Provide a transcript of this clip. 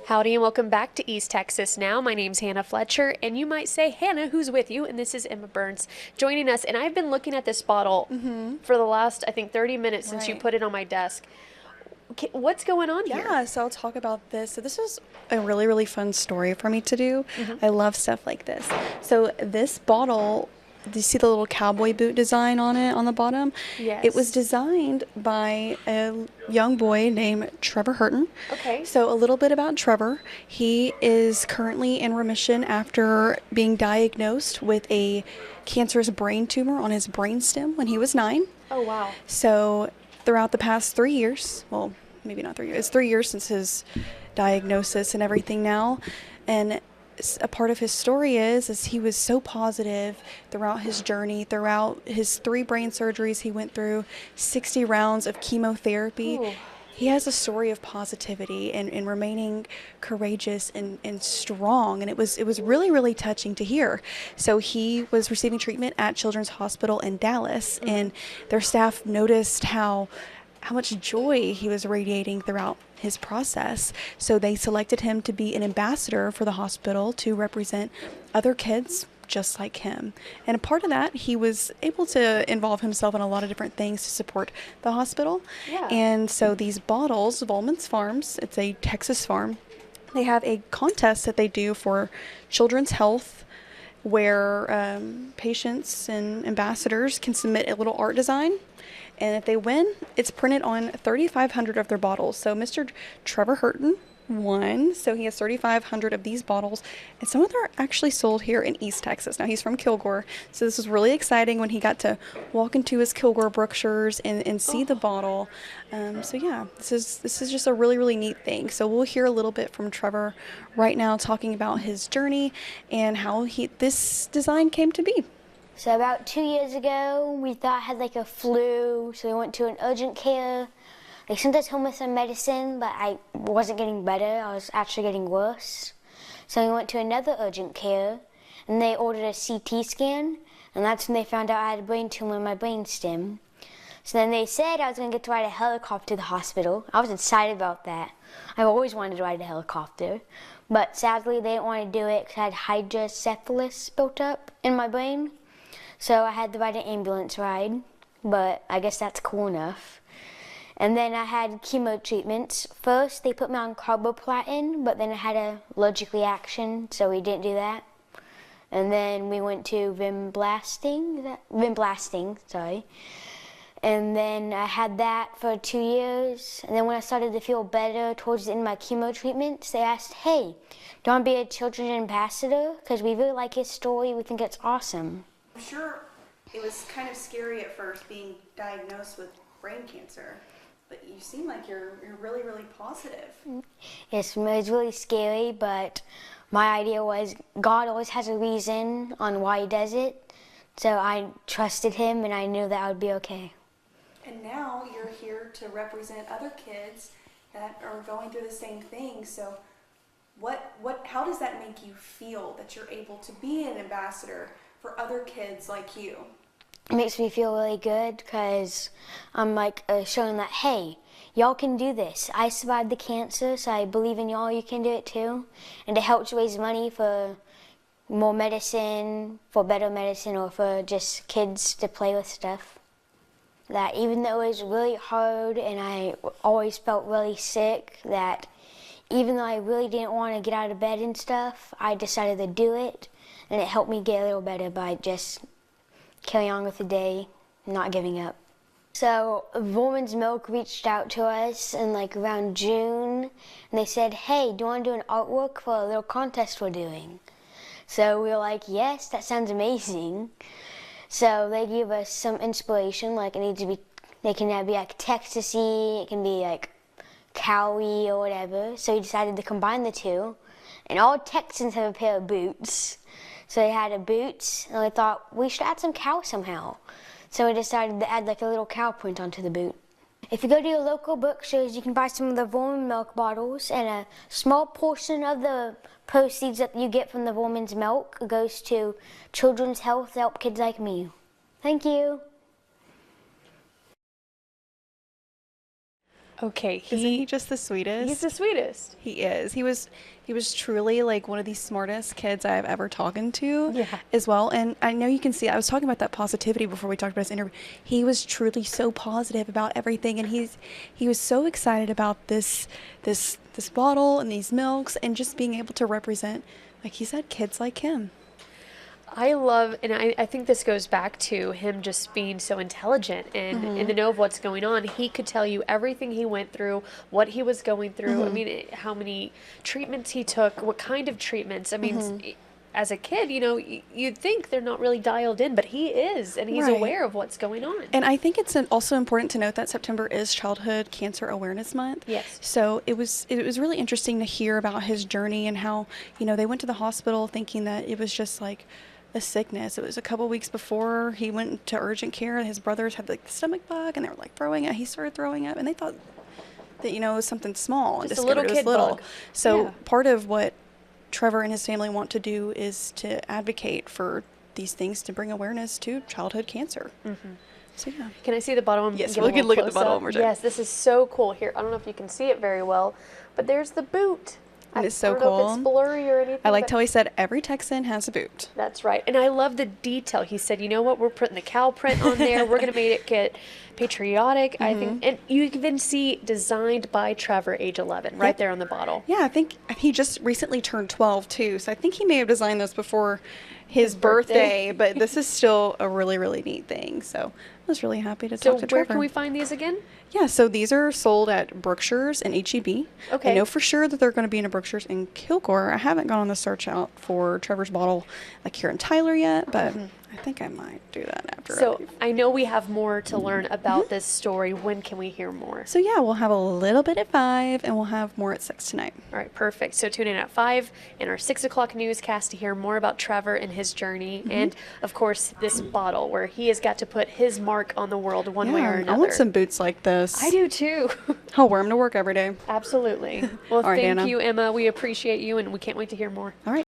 Howdy and welcome back to East Texas Now. My name's Hannah Fletcher, and you might say, Hannah, who's with you? And this is Emma Burns joining us. And I've been looking at this bottle for the last, I think, 30 minutes since you Right. put it on my desk. What's going on here? Yeah, so I'll talk about this. So this was a really, really fun story for me to do. I love stuff like this. So this bottle, do you see the little cowboy boot design on it on the bottom? Yes. It was designed by a young boy named Trevor Hurton. Okay. So a little bit about Trevor. He is currently in remission after being diagnosed with a cancerous brain tumor on his brainstem when he was 9. Oh, wow. So throughout the past 3 years, well, maybe not 3 years, it's 3 years since his diagnosis and everything now. And a part of his story is he was so positive throughout his journey, throughout his 3 brain surgeries he went through, 60 rounds of chemotherapy. Ooh. He has a story of positivity and remaining courageous and strong, and it was really, really touching to hear. So he was receiving treatment at Children's Hospital in Dallas, and their staff noticed how much joy he was radiating throughout his process. So they selected him to be an ambassador for the hospital to represent other kids just like him. And a part of that, he was able to involve himself in a lot of different things to support the hospital. Yeah. And so these bottles, Volman's Farms, it's a Texas farm, they have a contest that they do for children's health where patients and ambassadors can submit a little art design. And if they win, it's printed on 3,500 of their bottles. So Mr. Trevor Hurton won. So he has 3,500 of these bottles. And some of them are actually sold here in East Texas. Now, he's from Kilgore. So this was really exciting when he got to walk into his Kilgore Brookshires and see the bottle. So yeah, this is just a really, really neat thing. So we'll hear a little bit from Trevor right now talking about his journey and how this design came to be. So about 2 years ago, we thought I had like a flu, so we went to an urgent care. They sent us home with some medicine, but I wasn't getting better. I was actually getting worse. So we went to another urgent care, and they ordered a CT scan, and that's when they found out I had a brain tumor in my brainstem. So then they said I was going to get to ride a helicopter to the hospital. I was excited about that. I've always wanted to ride a helicopter. But sadly, they didn't want to do it because I had hydrocephalus built up in my brain. So I had to ride an ambulance ride, but I guess that's cool enough. And then I had chemo treatments. First, they put me on carboplatin, but then I had an allergic reaction, so we didn't do that. And then we went to Vinblasting, sorry. And then I had that for 2 years. And then when I started to feel better towards the end of my chemo treatments, they asked, hey, do you want to be a children's ambassador? Because we really like his story. We think it's awesome. I'm sure it was kind of scary at first being diagnosed with brain cancer, but you seem like you're really, really positive. Yes, it was really scary, but my idea was God always has a reason on why he does it, so I trusted him and I knew that I would be okay. And now you're here to represent other kids that are going through the same thing. So how does that make you feel that you're able to be an ambassador for other kids like you? It makes me feel really good because I'm like showing that, hey, y'all can do this. I survived the cancer, so I believe in y'all, you can do it too. And it helps raise money for more medicine, for better medicine, or for just kids to play with stuff. That even though it was really hard and I always felt really sick, that even though I really didn't want to get out of bed and stuff, I decided to do it. And it helped me get a little better by just carrying on with the day, not giving up. So Woman's Milk reached out to us in like around June, and they said, hey, do you want to do an artwork for a little contest we're doing? So we were like, yes, that sounds amazing. So they gave us some inspiration, like it can be like Texas-y, it can be like cow-y or whatever. So we decided to combine the two, and all Texans have a pair of boots. So they had a boots, and we thought we should add some cow somehow. So we decided to add like a little cow print onto the boot. If you go to your local bookstores, you can buy some of the Woman's Milk bottles, and a small portion of the proceeds that you get from the Woman's Milk goes to children's health to help kids like me. Thank you. Okay, Isn't he just the sweetest? he's the sweetest. He is. He was truly like one of the smartest kids I've ever talked to. Yeah. As well. And I know you can see, I was talking about that positivity before we talked about his interview. He was truly so positive about everything, and he was so excited about this bottle and these milks, and just being able to represent, like he said, kids like him. I love, and I think this goes back to him just being so intelligent and in the know of what's going on. He could tell you everything he went through, what he was going through. I mean, how many treatments he took, what kind of treatments. I mean, as a kid, you know, you'd think they're not really dialed in, but he is, and he's Right. aware of what's going on. And I think it's also important to note that September is Childhood Cancer Awareness Month. Yes. So it was really interesting to hear about his journey and how, you know, they went to the hospital thinking that it was just like a sickness. It was a couple weeks before he went to urgent care. His brothers had like the stomach bug, and they were like throwing up. He started throwing up, and they thought that, you know, it was something small, and Just a discovered little it was kid little. bug. So Yeah. part of what Trevor and his family want to do is to advocate for these things to bring awareness to childhood cancer. So yeah. Can I see the bottle? And Yes, get we a can little look at the close bottle up? one more time. Yes, this is so cool. Here, I don't know if you can see it very well, but there's the boot. It is so I don't know if it's cool. blurry or anything. I liked but how he said every Texan has a boot. That's right. And I love the detail. He said, you know what, we're putting the cow print on there. We're going to make it get patriotic. I think, and you even see designed by Trevor, age 11, right Yep. there on the bottle. Yeah, I think he just recently turned 12 too, so I think he may have designed this before his birthday. birthday, but this is still a really, really neat thing. So I was really happy to So talk to where Trevor. can we find these again? Yeah, so these are sold at Brookshire's and HEB. Okay. I know for sure that they're going to be in a Brookshire's in Kilgore. I haven't gone on the search out for Trevor's bottle like here in Tyler yet, but I think I might do that after. So I know we have more to learn about this story. When can we hear more? So yeah, we'll have a little bit at 5, and we'll have more at 6 tonight. All right, perfect. So tune in at 5 in our 6 o'clock newscast to hear more about Trevor and his journey. And, of course, this bottle where he has got to put his mark on the world one way or Yeah, another. I want some boots like this. I do too. I'll wear them to work every day. Absolutely. Well, All right, thank Hannah. you, Emma. We appreciate you, and we can't wait to hear more. All right.